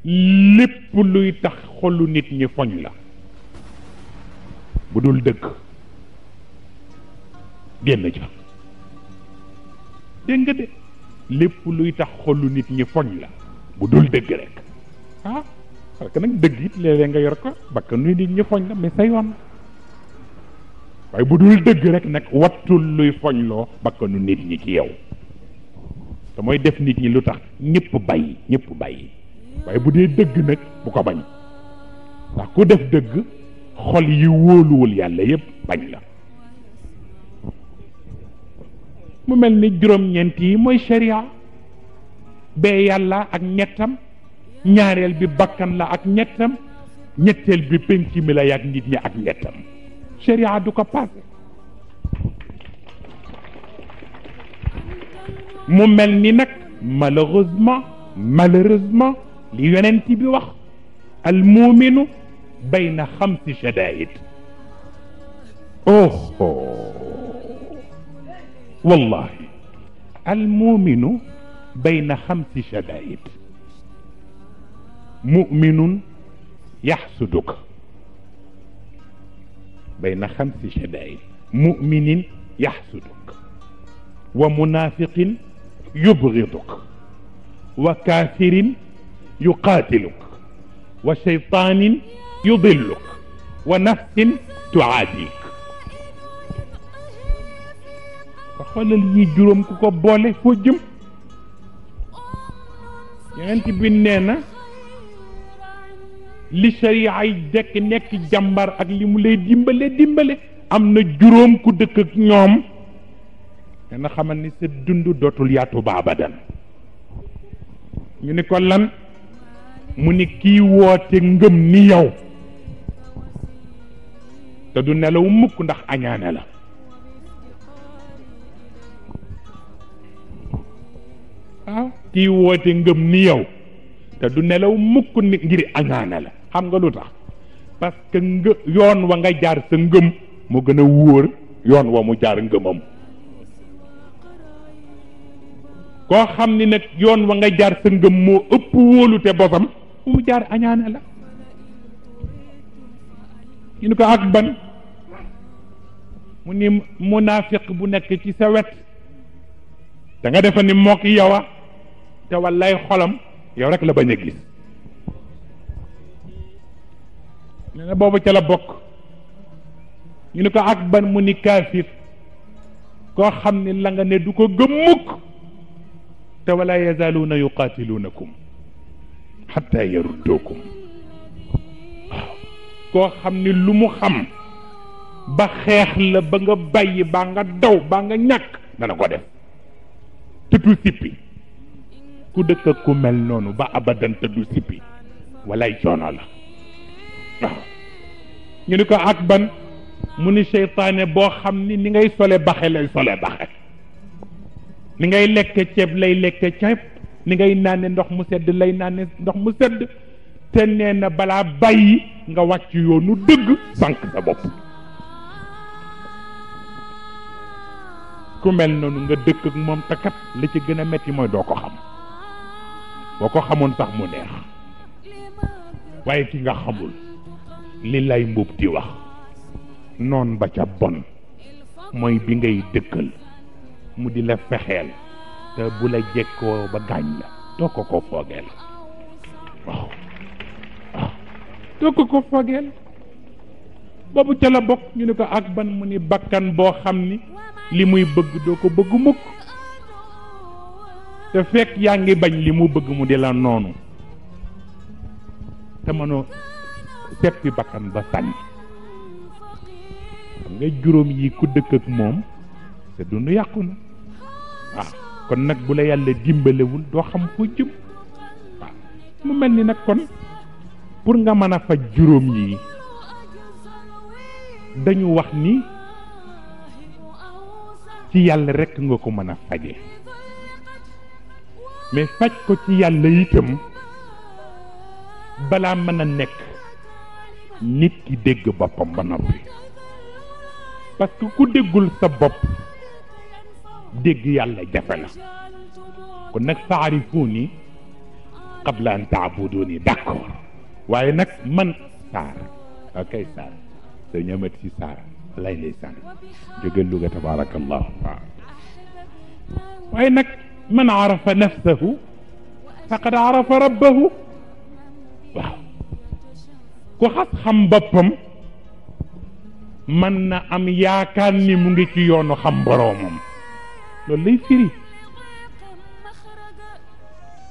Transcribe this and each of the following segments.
lépp luy tax xolu nit ñi foñ la bu dul dëgg génn ca dégg nga de lépp luy tax xolu nit ñi foñ la bu dul dëgg rek ah parce que nag dëgg it léeg-léeg nga yor ko bakkanu nit ñi foñ la mais sa yoon waaye bu dul dëgg rek nag wattul luy foñloo bakkanu nit ñi ci yow te mooy def nit ñi lu tax ñëpp bàyyi waaye bu dee dëgg nag bu ko bañ ndax ku def dëgg xol yi wóoluwul yàlla yëpp bañ la mu mel ni juróom-ñeent yi mooy sharia bee yàlla ak ñettam ñaareel bi bakkan la ak ñettam ñetteel bi penc mi la yàgg nit ñi ak ñettam sharia du ko passé mu mel ni nag malheureusement li yonent bi wax al muuminu bayna xamsi shadaid wallahi al muuminu bayna xamsi shadaid muminun yaxsuduka bayna xamsi shadaid muminin yaxsuduk wa munafiqin yubghiduk wa kafirin yuqatiluk wa shaytanin yudilluk wa nafsin tuaadik ba xoolal yi juróom ku ko boole foo jëm yonent bi nee na li sharia yi dekk nekk jàmbar ak li mu lay dimbale am na juróom ku dëkk ak ñoom dana xamal ni sa dund dootul yaatu ba abadan ñu ni ko lan mu ni kii woote ngëm ni yow te du nelaw mukk ndax añaane la waaw kii woote ngëm ni yow te du nelaw mukk ni ngir añaane la xam nga lu tax parce que yoon wa nga jaar sa ngëm mu gën a wóor yoon wa mu jaar ngëmam koo xam ni nag yoon wa nga jaar sa ngëm moo ëpp wóolu te bosam fu mu jaar añaane la ñu ni ko ak ban mu ni munaafiq bu nekk ci sa wet da nga defa ni mook yow te wallaay xolam yow rek la bañ a gis nee na boobu ca la bokk ñu ni ko ak ban mu ni kaafir koo xam ni la nga ne du ko gëm mukk te wala yazaaluuna yuqaatiluunakum xatta yarudduukum waaw koo xam ni lu mu xam ba xeex la ba nga bàyyi baa nga daw baa nga ñàkk dana ko def tëtu sippi ku dëkk ak ku mel noonu ba abadan tëdu sippi walay coono la waaw ñu ni ko ak ban mu ni seytaane boo xam ni ni ngay sole baxe lay sole baxe ni ngay lekke ceeb lay lekke ceeb ni ngay naane ndox mu sedd lay naane ndox mu sedd te nee na balaa bàyyi nga wàcc yoonu dëgg sànq sa bopp ku mel noonu nga dëkk ak moom takat la ci gën a metti mooy doo ko xam boo ko xamoon sax mu neex waaye ki nga xamul li lay mbub di wax noon ba ca bon mooy bi ngay dëkkal mu di la fexeel te bu la jekkoo ba gaañ la doo ko ko foogeel waaw doo ko ko foogeel boobu ca la bokk ñu ne ko ak ban mu ni bakkan boo xam ni li muy bëgg doo ko bëgg mukk te fekk yaa ngi bañ li mu bëgg mu di la noonu te mënoo seppi bakkan ba sànni xam nga juróom yi ku dëkk ak moom te dund yàqu na waaw kon nag bu la yàlla dimbalewul doo xam foo jëm waaw mu mel ni nag kon pour nga mën a faj juróom yi dañu wax ni ci yàlla rekk nga ko mën a faje mais faj ko ci yàlla itam balaa mën a nekk nit ki dégg boppam ba noppi parce que ku déggul sa bopp dégg yàlla jafe na kon nag faarifuuni qabla an taabuduni d'accord waaye nag man Saar ok Saar sa ñamat si Saar lay ndeysaan jóge Louga tabarakallahu waaw waaye nag man arafa nafsahu faqad arafa rabbahu waaw ku xas xam boppam mën na am yaakaar ni mu ngi ci yoonu xam boroomam loolu lay firi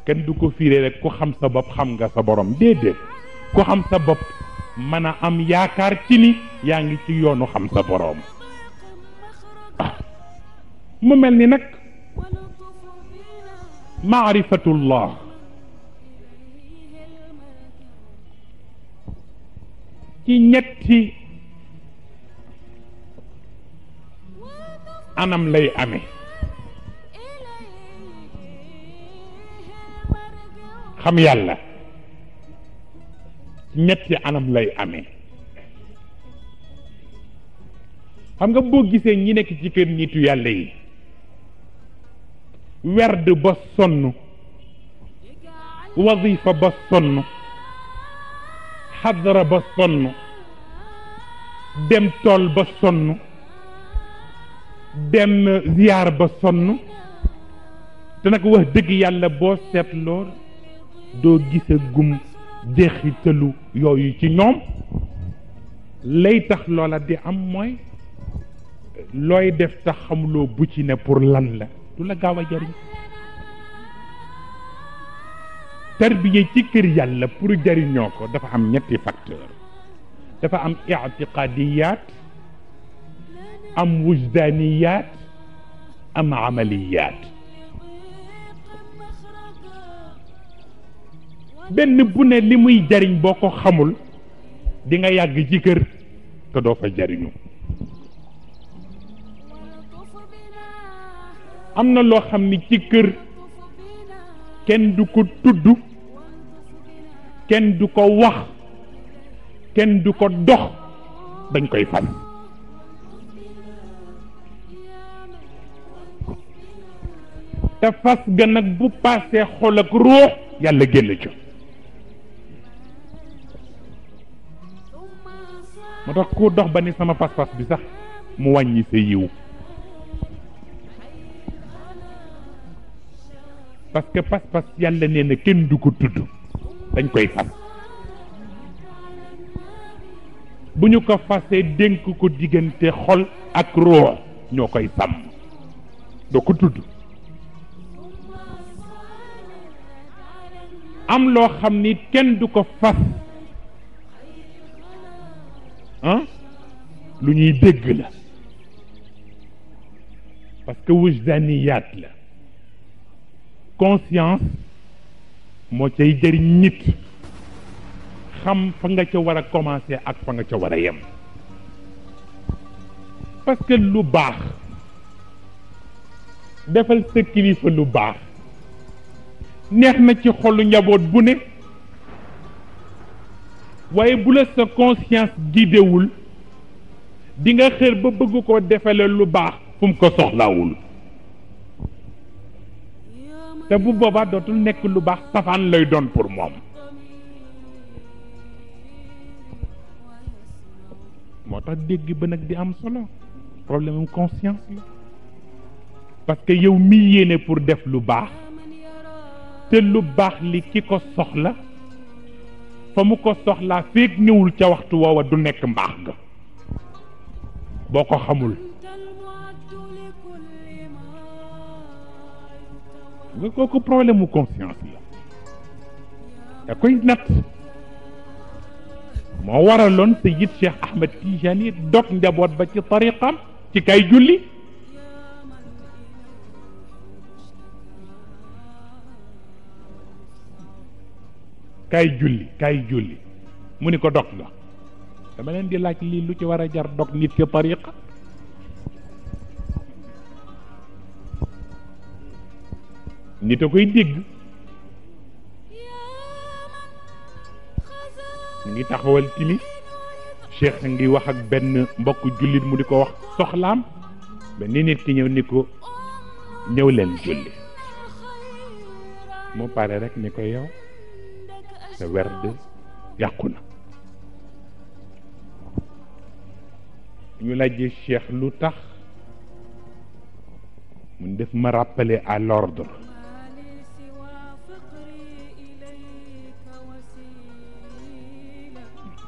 kenn du ko firee rek ku xam sa bopp xam nga sa borom déedéet ku xam sa bopp mën a am yaakaar ci ni yaa ngi ci yoonu xam sa boroom mu mel ni nag maarifatullah ci ñetti anam lay amee xam yàlla ñetti anam lay amee xam nga boo gisee ñi nekk ci kër nitu yàlla yi werd ba sonn wazifa ba sonn xadra ba sonn dem tool ba sonn dem ziyaar ba sonn te nag wax dëgg yàlla boo seetloo doo gisa gum jeexitalu yooyu ci ñoom lay tax loola di am mooy looy def tax xamuloo bu ci ne pour lan la du la gaaw a jariñ tarbiya ci kër yàlla pour jariñoo ko dafa am ñetti facteur dafa am i'tiqadiyaat am wujdaniyaat am amaliyaat benn bu ne li muy jariñ boo ko xamul di nga yàgg ci kër te doo fa jariñu am na loo xam ni ci kër kenn du ko tudd kenn du ko wax kenn du ko dox dañ koy fas te fas ga nag bu paasee xol ak ruux yàlla génn ci moo tax ku dox ba ni sama pas-pas bi sax mu wàññi sa yiw parce que pas-pas yàlla nee na kenn du ko tudd dañ koy fas bu ñu ko fasee dénk ko diggante xol ak ruux ñoo koy sàmm doo ko tudd am loo xam ni kenn du ko fas lu ñuy dégg la parce que wujdaniyaat la conscience moo cay jëriñ nit xam fa nga ca war a commencer ak fa nga ca war a yem parce que lu baax defal sa kilifa lu baax neex na ci xolu njaboot bu ne waaye bu la sa conscience guidéwul di nga xër ba bëgg koo defale lu baax fu mu ko soxlaawul te bu boobaa dootul nekk lu baax safaan lay doon pour moom moo tax dégg ba nag di am solo problème am conscience la parce que yow mi yéene pour def lu baax te lu baax li ki ko soxla fa mu ko soxlaa feek ñëwul ca waxtu woowa du nekk mbaax ga boo ko xamul nga kooku problème mu conscience la da koy natt moo waraloon Sayyid Cheikh Ahmed Tijani dog njaboot ba ci tariqam ci kay julli kay julli mu ni ko dog nga dama leen di laaj lii lu ci war a jar dog nit ci tariqa nit a koy dégg mu ngi taxawal timis cheikh ngi wax ak benn mbokk jullit mu di ko wax soxlaam benn nit ki ñëw ni ko ñëw leen julli mu pare rek ni ko yow sa werd yàqu na. ñu laajee Cheikh lu tax mun def ma rappeler à l'ordre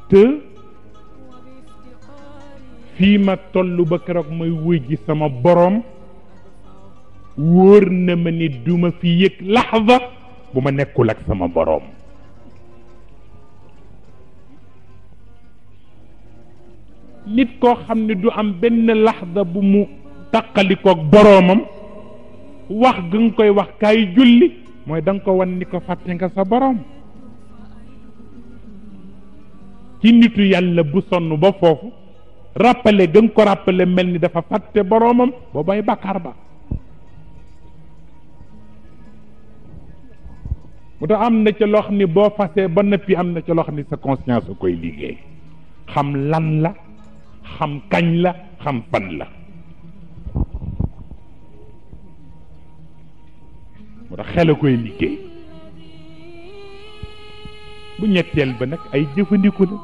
te fii ma toll ba keroog may wuy ji sama boroom wóor na ma ni duma fi yëg laxza bu ma nekkul ak sama boroom. nit koo xam ne du am benn laxda bu mu taqalikook boroomam wax ga nga koy wax kaay julli mooy da nga ko wan ni ko fàtte nga sa boroom. ci nitu yàlla bu sonn ba foofu rappelé ga nga ko rappelé mel ni dafa fàtte boroomam boobay bàkkaar ba. mu tax am na ca loo xam ni boo fasee ba noppi am na ca loo xam ni sa conscience a koy liggéey xam lan la xam kañ la xam fan la. moo tax xel a koy liggéey. bu ñetteel ba nag ay jëfandiku la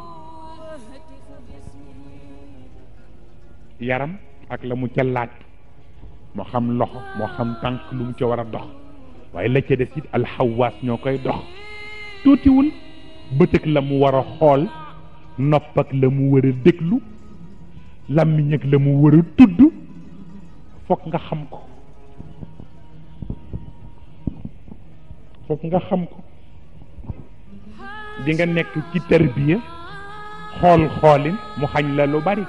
yaram ak la mu ca laaj moo xam loxo moo xam tànk lu mu ca war a dox waaye la ca des it alxawaas ñoo koy dox tuutiwul bët ak la mu war a xool nopp ak la mu war a déglu làmmiñ ak la mu war a tudd foog nga xam ko foog nga xam ko. di nga nekk ci tarbiya xoolin mu xañ la lu bari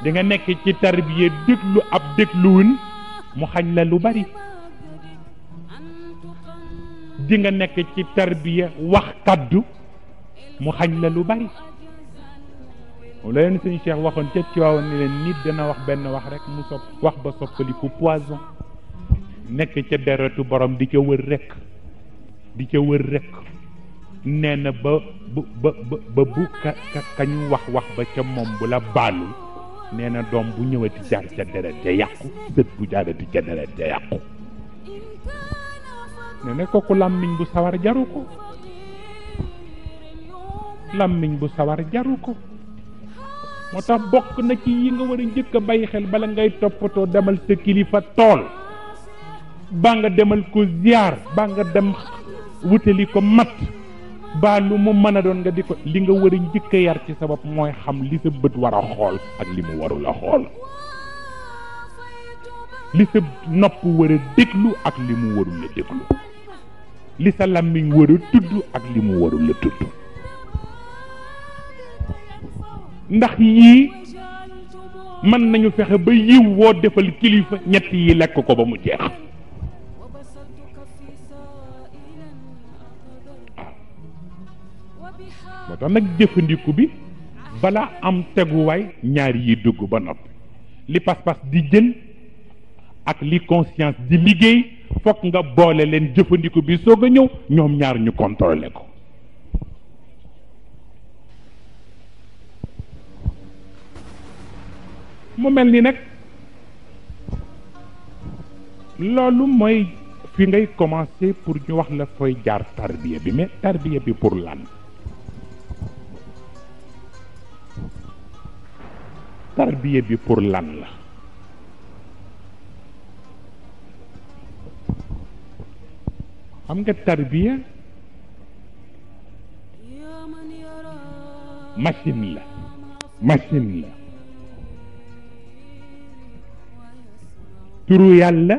di nga nekk ci tarbiya déglu ab dégluwun mu xañ la lu bari di nga nekk ci tarbiya wax kaddu mu xañ la lu bari. la leen sëñ Cheikh waxoon ca Tiwaawan ni leen nit dana wax benn wax rek mu wax ba soppaliku poison nekk ca deretu borom di ca wër rekk nee na ba bu kañu wax ba ca moom bu la baalul nee na doom bu ñëwati jaar ca deret ja yàqu sët bu jaarati ca deret ja yàqu. nee na kooku làmmiñ bu sawar jaru ko làmmiñ bu sawar jaru ko. moo tax bokk na ci yi nga war a njëkk a bàyyi xel bala ngay toppatoo demal sa kilifa tool baa nga demal ko ziar baa nga dem wutali ko mat baa lu mu mën a doon nga di ko li nga war a njëkk a yar ci sa bopp mooy xam li sa bët war a xool ak li mu warul a xool li sa nopp war a déglu ak li mu warul a déglu li sa làmmiñ war a tudd ak li mu warul a tudd. ndax yii mën nañu fexe ba yiw woo defal kilifa ñett yi lekk ko ba mu jeex. moo tax nag jëfandiku bi balaa am teguwaay ñaar yi dugg ba noppi li pas-pas di jël ak li conscience di liggéey fokk nga boole leen jëfandiku bi soog a ñëw ñoom ñaar ñu contrôler ko. mu mel ni nag loolu mooy fi ngay commencer pour ñu wax la fooy jaar tarbiya bi mais tarbiya bi pour lan. tarbiya bi pour lan la. xam nga tarbiya machine la. turu yàlla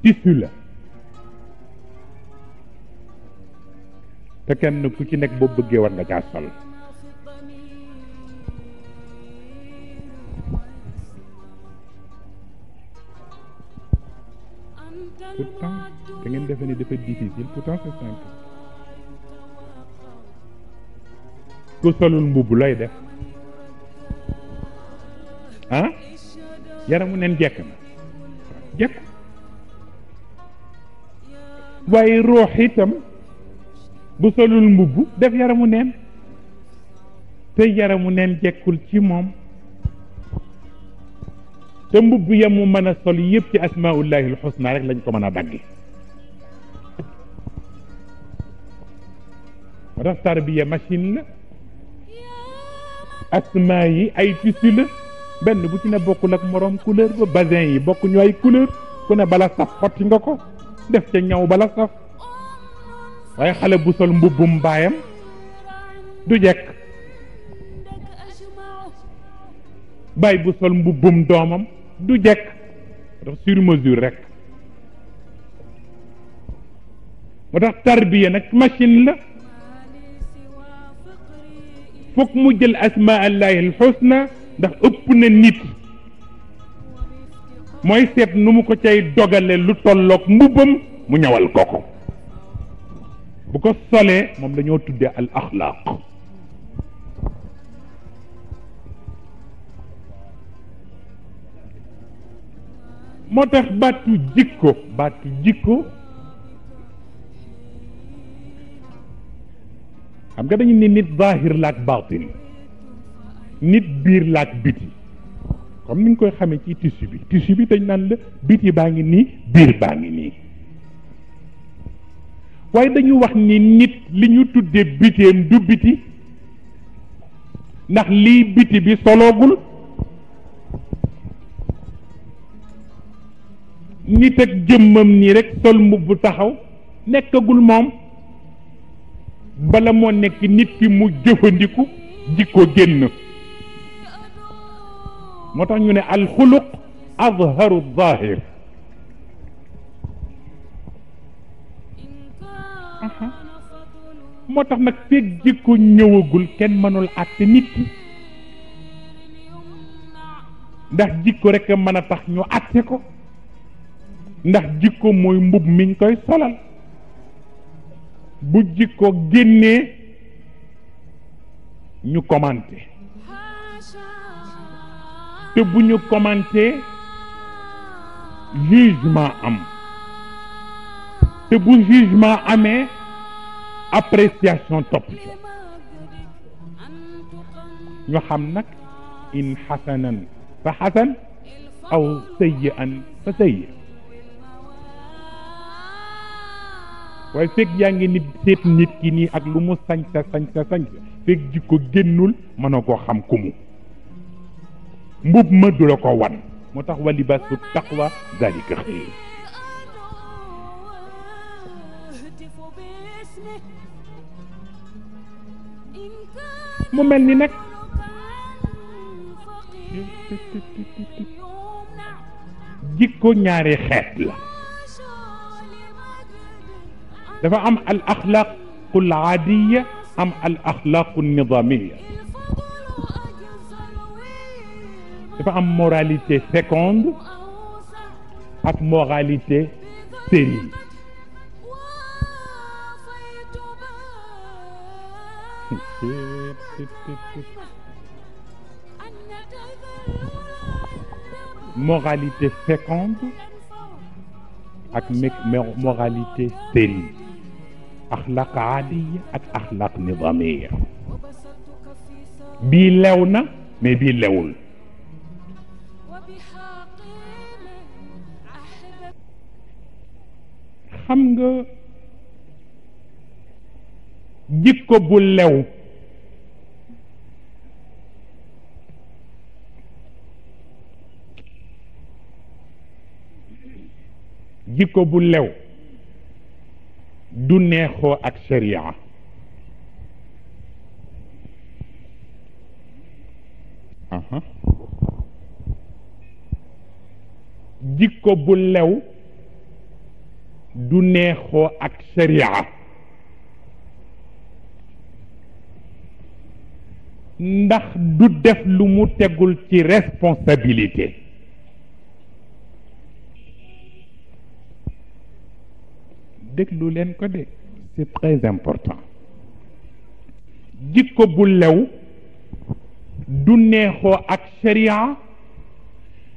tissu la te kenn ku ci nekk boo bëggee war nga caa sol. pourtant da ngeen defe ni dafa difficile pourtant c'est simple. ku solul mbubb looy def ah yaramu neen jekk na jekk waaye ruux itam bu solul mbubb def yaramu neen te yaramu neen jekkul ci moom te mbubb ya mu mën a sol yëpp ci asmaullahi alxusna rek lañ ko mën a dagge moo tax tarbiya machine la asma yi ay tissu la benn bu ci ne bokkul ak moroom couleur ba basin yi bokk ñu ay couleur ku ne bala saf xotti nga ko def ca ñaw bala saf waaye xale bu sol mbubbum baayam du jekk baay bu sol mbubbum doomam du jekk ndax sur mesure rek moo tax tarbiya nag machine la fokk mu jël asma allahi alxusna ndax ëpp na nit mooy seet nu mu ko cay dogale lu tolloog mbubbam mu ñawal ko ko bu ko solee moom dañoo tuddee al axlaaq moo tax baatu jikko xam nga dañu ne nit zahir la ak baatin nit biir la ak biti comme ni nga koy xamee ci tissu bi dañ naan la biti baa ngi nii biir baa ngi nii waaye dañu wax ni nit li ñu tuddee biteem du biti ndax lii biti bi soloogul nit ak jëmmam nii rek sol mbubb taxaw nekkagul moom bala moo nekk nit ki mu jëfandiku jikko génn moo tax ñu ne alxuluq azharu zahir moo tax nag fekk jikko ñëwagul kenn mënul àtte nit ki ndax jikko rek a mën a tax ñu àtte ko ndax jikko mooy mbub miñ koy solal bu jikko génnee ñu commenté te bu ñu commenté jugement am te bu jugement amee appréciation topp ci ñu xam nag in xasanan fa xasan aw sayyi'an fa sayyi waaye fekk yaa ngi nit seet nit ki nii ak lu mu sañsa fekk jikko génnul mën a koo xam ku mu mbub ma du la ko wan moo tax wa libaasu taqwa zalika xayr mu mel ni nag jikko ñaari xeet la dafa am al axlaaqu al aadiya am al axlaaqu nidamiya dafa am moralité féconde ak moralité stérile moralité féconde ak moralité stérile axlaq aadiya ak axlaq nidamiya bii lew na mais bii lewul xam nga jikko bu lew jikko bu lew du neexoo ak sharia jikko bu lew du neexoo ak sharia ndax du def lu mu tegul ci responsabilité déglu leen ko de c'est très important jikko bu lew du neexoo ak sharia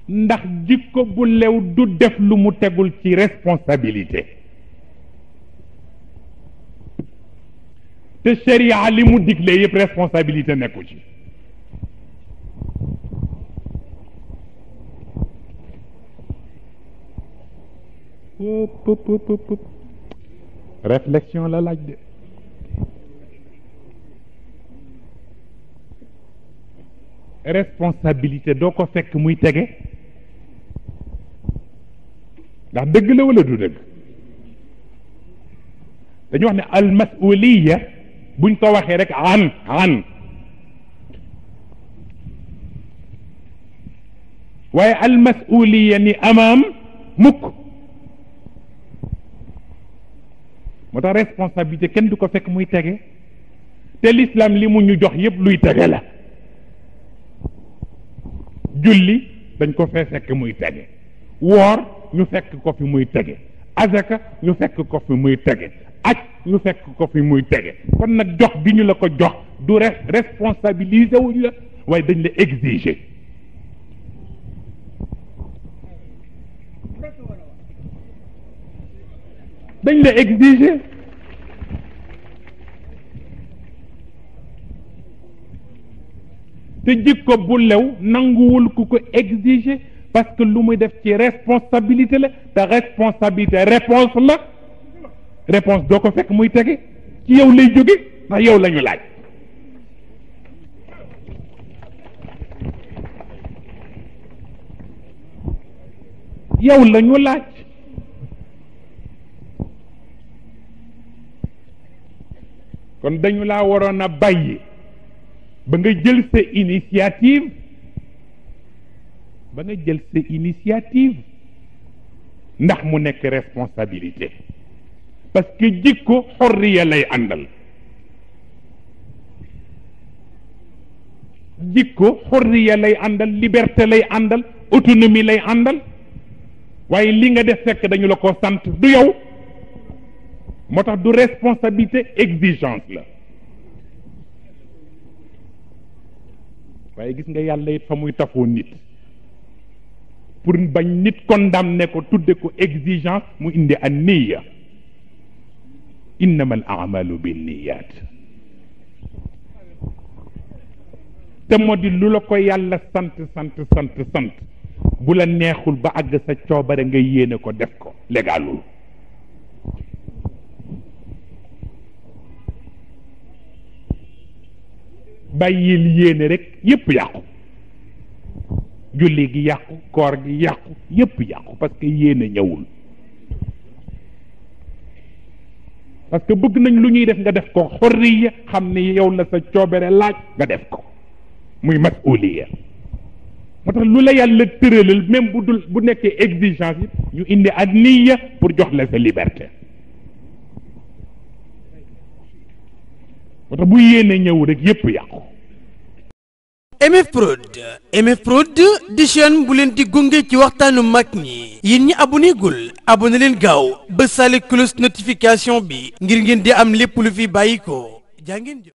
ndax jikko bu lew du def lu mu tegul ci responsabilité te sharia li mu digle yëpp responsabilité nekku ci réflexion la laaj de responsabilité doo ko fekk muy tege ndax dëgg la wala du dëgg dañu wax ne al masuliya buñ ko waxee rek an waaye al masuliya ni amaam mukk moo tax responsabilité kenn du ko fekk muy tege te l'islam li mu ñu jox yépp luy tege la julli dañ ko fee fekk muy tege woor ñu fekk ko fi muy tege azaka ñu fekk ko fi muy tege aj ñu fekk ko fi muy tege kon nag jox bi ñu la ko jox du responsabiliser wuñ la waaye dañ la exiger dañ la exiger te jikko bu lew nanguwul ku ko exiger parce que lu muy def ci responsabilité la te responsabilité réponse la réponse doo ko fekk muy tege ci yow lay jóge ndax yow la ñu laaj yow la ñu laaj kon dañu laa waroon a bàyyi ba nga jël sa initiative ndax mu nekk responsabilité parce que jikko xorriya lay àndal jikko xorriya lay àndal liberté lay àndal autonomie lay àndal waaye li nga def fekk dañu la ko sant du yow moo tax du responsabilité exigence la waaye gis nga yàlla it fa muy tafoo nit pour bañ nit condamné ko tudde ko exigence mu indi an niya innama al amalu bin niyat te moo di lu la ko yàlla sant bu la neexul ba àgg sa coobare nga yéene ko def ko légalul bàyyil yéene rek yépp yàqu julli gi yàqu koor gi yàqu yépp yàqu parce que yéene ñëwul parce que bëgg nañ lu ñuy def nga def ko xorriya xam ne yow la sa coobare laaj nga def ko muy masuliya moo tax lu la yàlla tëralal même bu nekkee exigence yi ñu indi ak niya pour jox la sa liberté moo tax bu yéene ñëw rek yépp yàqu MF Prod di chaîne bu leen di gunge ci waxtaanu mag ñi yéen ñi abonné gul abonné leen gaaw ba sale cloche notification bi ngir ngeen di am lépp lu fi bàyyi ko jaa ngeen jëf